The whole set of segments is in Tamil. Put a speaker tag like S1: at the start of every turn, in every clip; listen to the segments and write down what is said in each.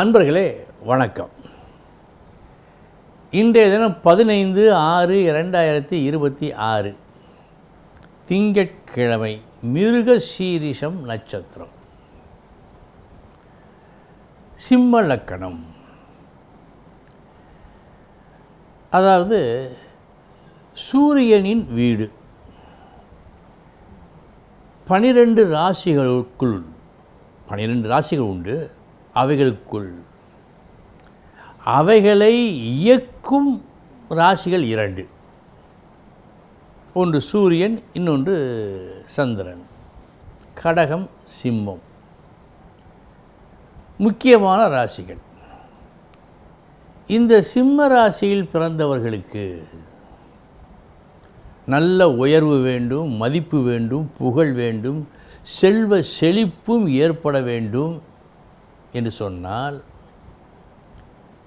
S1: அன்பர்களே வணக்கம். இன்றைய தினம் 15/6/2026 திங்கட்கிழமை, மிருகசீரிஷம் நட்சத்திரம், சிம்ம லக்கணம். அதாவது சூரியனின் வீடு. 12 ராசிகளுக்குள் 12 ராசிகள் உண்டு. அவைகளுக்குள் அவைகளை இயக்கும் ராசிகள் 2. ஒன்று சூரியன், இன்னொன்று சந்திரன். கடகம், சிம்மம் முக்கியமான ராசிகள். இந்த சிம்ம ராசியில் பிறந்தவர்களுக்கு நல்ல உயர்வு வேண்டும், மதிப்பு வேண்டும், புகழ் வேண்டும், செல்வ செழிப்பும் ஏற்பட வேண்டும் என்று சொன்னால்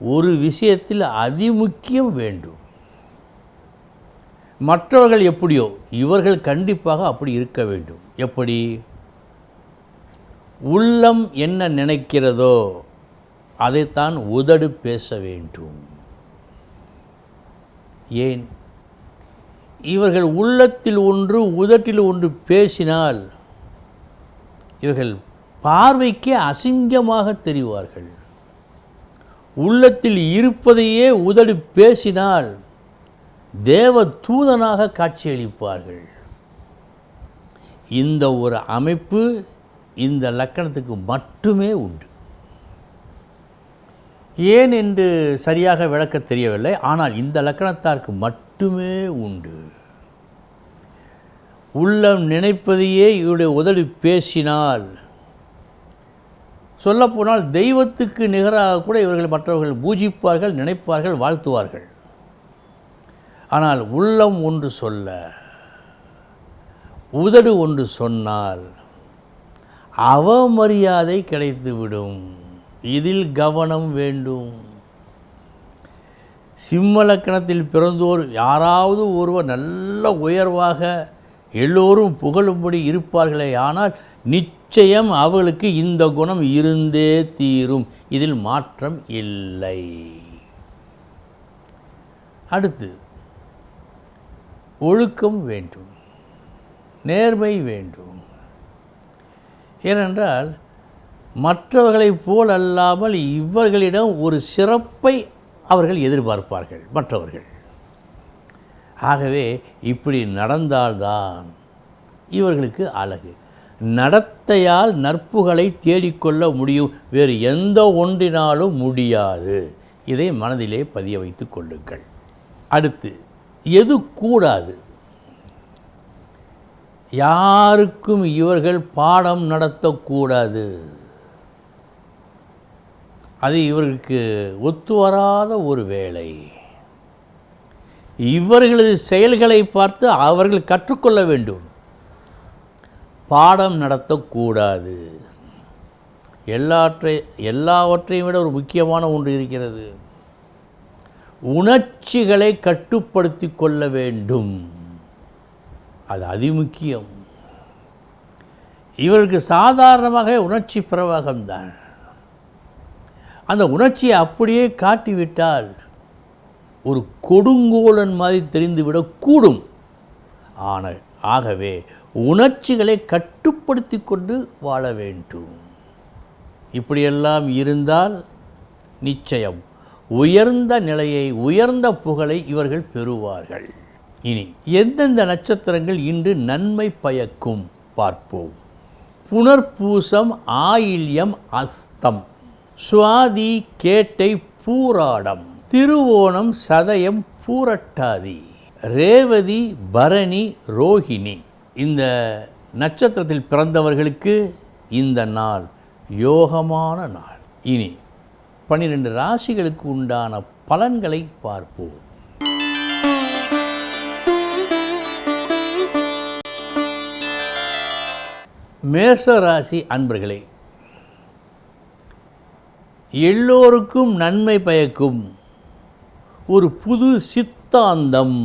S1: ஒரு விஷயத்தில் அதிமுக்கியம் வேண்டும். மற்றவர்கள் எப்படியோ இவர்கள் கண்டிப்பாக அப்படி இருக்க வேண்டும். எப்படி? உள்ளம் என்ன நினைக்கிறதோ அதைத்தான் உதடு பேச வேண்டும். ஏன்? இவர்கள் உள்ளத்தில் ஒன்று உதட்டில் ஒன்று பேசினால் இவர்கள் பார்வைக்கே அசிங்கமாக தெரிவார்கள். உள்ளத்தில் இருப்பதையே உதடு பேசினால் தேவ தூதனாக காட்சியளிப்பார்கள். இந்த ஒரு அமைப்பு இந்த லக்கணத்துக்கு மட்டுமே உண்டு. ஏன் என்று சரியாக விளக்க தெரியவில்லை. ஆனால் இந்த லக்கணத்தாருக்கு மட்டுமே உண்டு. உள்ளம் நினைப்பதையே இவருடைய உதடு பேசினால், சொல்லப்போனால் தெய்வத்துக்கு நிகராக கூட இவர்கள் மற்றவர்கள் பூஜிப்பார்கள், நினைப்பார்கள், வாழ்த்துவார்கள். ஆனால் உள்ளம் ஒன்று சொல்ல, உதடு ஒன்று சொன்னால் அவமரியாதை கிடைத்துவிடும். இதில் கவனம் வேண்டும். சிம்ம லக்கணத்தில் பிறந்தோர் யாராவது ஒருவர் நல்ல உயர்வாக எல்லோரும் புகழும்படி இருப்பார்களே, ஆனால் நிச்சயம் அவர்களுக்கு இந்த குணம் இருந்தே தீரும். இதில் மாற்றம் இல்லை. அடுத்து ஒழுக்கம் வேண்டும், நேர்மை வேண்டும். ஏனென்றால் மற்றவர்களைப் போல் அல்லாமல் இவர்களிடம் ஒரு சிறப்பை அவர்கள் எதிர்பார்ப்பார்கள் மற்றவர்கள். ஆகவே இப்படி நடந்தால்தான் இவர்களுக்கு அழகு. நடத்தையால் நற்புகளை தேடிக்கொள்ள முடியும், வேறு எந்த ஒன்றினாலும் முடியாது. இதை மனதிலே பதிய வைத்து கொள்ளுங்கள். அடுத்து எது கூடாது? யாருக்கும் இவர்கள் பாடம் நடத்தக்கூடாது. அது இவர்களுக்கு ஒத்து வராத ஒரு வேலை. இவர்களது செயல்களை பார்த்து அவர்கள் கற்றுக்கொள்ள வேண்டும். பாடம் நடத்தக்கூடாது. எல்லாவற்றையும் விட ஒரு முக்கியமான ஒன்று இருக்கிறது. உணர்ச்சிகளை கட்டுப்படுத்தி கொள்ள வேண்டும். அது அதிமுக்கியம். இவருக்கு சாதாரணமாக உணர்ச்சி பிரவாகம்தான். அந்த உணர்ச்சியை அப்படியே காட்டிவிட்டால் ஒரு கொடுங்கோலன் மாதிரி தெரிந்துவிடக்கூடும். ஆனால் ஆகவே உணர்ச்சிகளை கட்டுப்படுத்தி கொண்டு வாழ வேண்டும். இப்படியெல்லாம் இருந்தால் நிச்சயம் உயர்ந்த நிலையை, உயர்ந்த புகழை இவர்கள் பெறுவார்கள். இனி எந்தெந்த நட்சத்திரங்கள் இன்று நன்மை பயக்கும் பார்ப்போம். புனர்பூசம், ஆயில்யம், அஸ்தம், சுவாதி, கேட்டை, பூராடம், திருவோணம், சதயம், பூரட்டாதி, ரேவதி, பரணி, ரோஹிணி. இந்த நட்சத்திரத்தில் பிறந்தவர்களுக்கு இந்த நாள் யோகமான நாள். இனி 12 ராசிகளுக்கு உண்டான பலன்களை பார்ப்போம். மேஷ ராசி அன்பர்களே, எல்லோருக்கும் நன்மை பயக்கும் ஒரு புது சித்தாந்தம்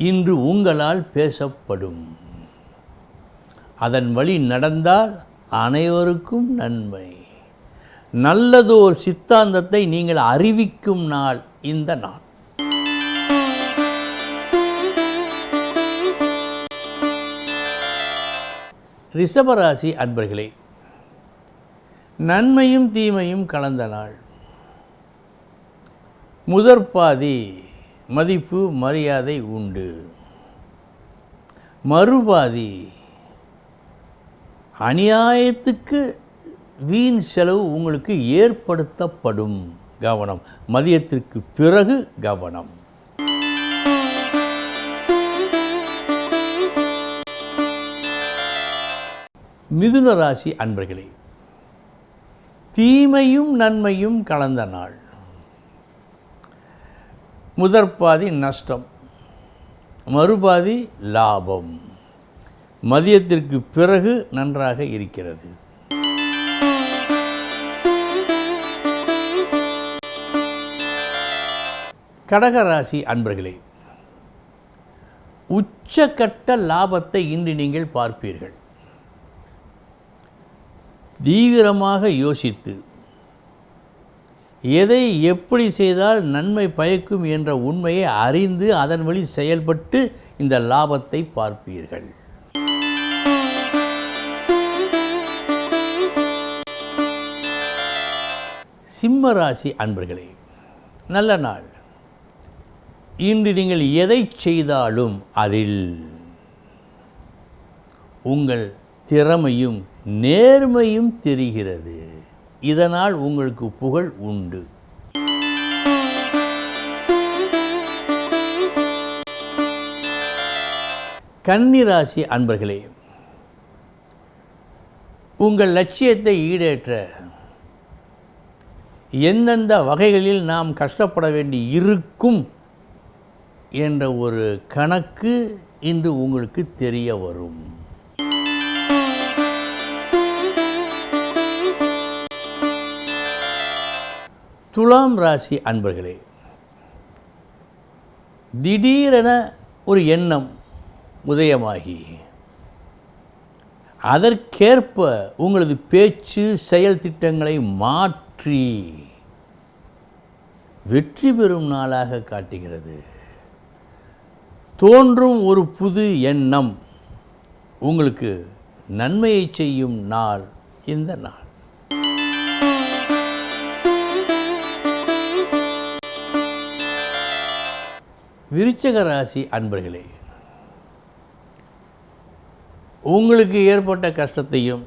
S1: இன்று உங்களால் பேசப்படும். அதன் வழி நடந்தால் அனைவருக்கும் நன்மை. நல்லதோர் சித்தாந்தத்தை நீங்கள் அறிவிக்கும் நாள் இந்த நாள். ரிஷபராசி அன்பர்களே, நன்மையும் தீமையும் கலந்த நாள். முதற்பாதி மதிப்பு மரியாதை உண்டு, மறுபாதி அநியாயத்துக்கு வீண் செலவு உங்களுக்கு ஏற்படுத்தப்படும். கவனம். மதியத்திற்கு பிறகு கவனம். மிதுன ராசி அன்பர்களே, தீமையும் நன்மையும் கலந்த நாள். முதற்பாதி நஷ்டம், மறுபாதி லாபம். மதியத்திற்கு பிறகு நன்றாக இருக்கிறது. கடகராசி அன்பர்களே, உச்சக்கட்ட லாபத்தை இன்று நீங்கள் பார்ப்பீர்கள். தீவிரமாக யோசித்து எதை எப்படி செய்தால் நன்மை பயக்கும் என்ற உண்மையை அறிந்து அதன் வழி செயல்பட்டு இந்த லாபத்தை பார்ப்பீர்கள். சிம்ம ராசி அன்பர்களே, நல்ல நாள். இன்று நீங்கள் எதை செய்தாலும் அதில் உங்கள் திறமையும் நேர்மையும் தெரிகிறது. இதனால் உங்களுக்கு புகழ் உண்டு. கன்னிராசி அன்பர்களே, உங்கள் லட்சியத்தை ஈடேற்ற எந்தெந்த வகைகளில் நாம் கஷ்டப்பட வேண்டி இருக்கும் என்ற ஒரு கணக்கு இன்று உங்களுக்கு தெரிய வரும். துலாம் ராசி அன்பர்களே, திடீரென ஒரு எண்ணம் உதயமாகி அதற்கேற்ப உங்களது பேச்சு செயல் திட்டங்களை மாற்றி வெற்றி பெறும் நாளாக காட்டுகிறது. தோன்றும் ஒரு புது எண்ணம் உங்களுக்கு நன்மையை செய்யும் நாள் இந்த நாள். விருச்சிக ராசி அன்பர்களே, உங்களுக்கு ஏற்பட்ட கஷ்டத்தையும்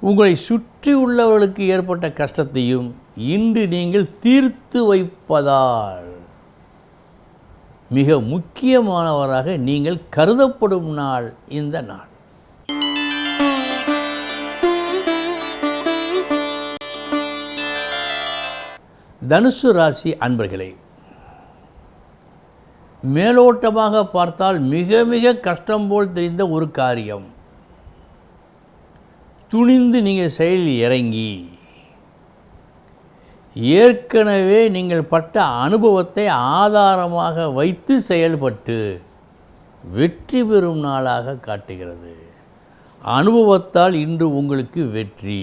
S1: உங்களை சுற்றி உள்ளவர்களுக்கு ஏற்பட்ட கஷ்டத்தையும் இன்று நீங்கள் தீர்த்து வைப்பதால் மிக முக்கியமானவராக நீங்கள் கருதப்படும் நாள் இந்த நாள். தனுசு ராசி அன்பர்களே, மேலோட்டமாக பார்த்தால் மிக மிக கஷ்டம் போல் தெரிந்த ஒரு காரியம் துணிந்து நீங்கள் செயலில் இறங்கி ஏற்கனவே நீங்கள் பட்ட அனுபவத்தை ஆதாரமாக வைத்து செயல்பட்டு வெற்றி பெறும் நாளாக காட்டுகிறது. அனுபவத்தால் இன்று உங்களுக்கு வெற்றி.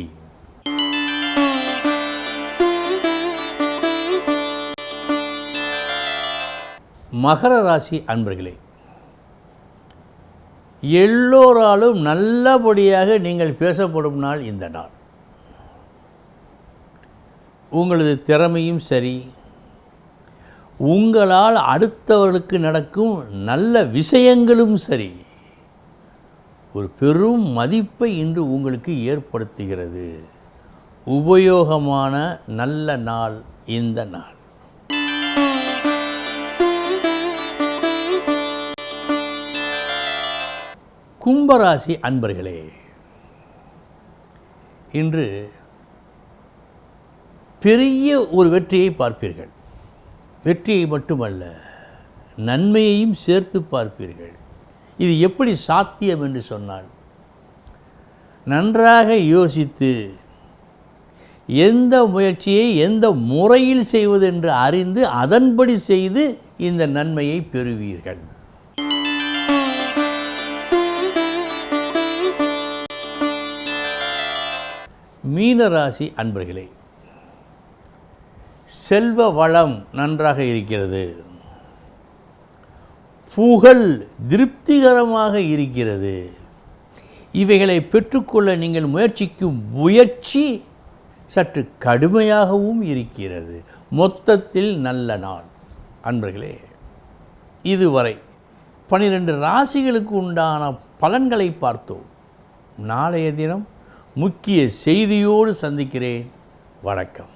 S1: மகர ராசி அன்பர்களே, எல்லோராலும் நல்லபடியாக நீங்கள் பேசப்படும் நாள் இந்த நாள். உங்களது திறமையும் சரி, உங்களால் அடுத்தவர்களுக்கு நடக்கும் நல்ல விஷயங்களும் சரி ஒரு பெரும் மதிப்பை இன்று உங்களுக்கு ஏற்படுத்துகிறது. உபயோகமான நல்ல நாள் இந்த நாள். கும்பராசி அன்பர்களே, இன்று பெரிய ஒரு வெற்றியை பார்ப்பீர்கள். வெற்றியை மட்டுமல்ல, நன்மையையும் சேர்த்து பார்ப்பீர்கள். இது எப்படி சாத்தியம் என்று சொன்னால், நன்றாக யோசித்து எந்த முயற்சியை எந்த முறையில் செய்வது என்று அறிந்து அதன்படி செய்து இந்த நன்மையை பெறுவீர்கள். மீனராசி அன்பர்களே, செல்வ வளம் நன்றாக இருக்கிறது, புகழ் திருப்திகரமாக இருக்கிறது. இவைகளை பெற்றுக்கொள்ள நீங்கள் முயற்சிக்கும் முயற்சி சற்று கடுமையாகவும் இருக்கிறது. மொத்தத்தில் நல்ல நாள். அன்பர்களே, இதுவரை 12 ராசிகளுக்கு உண்டான பலன்களை பார்த்தோம். நாளைய தினம் முக்கிய செய்தியோடு சந்திக்கிறேன். வணக்கம்.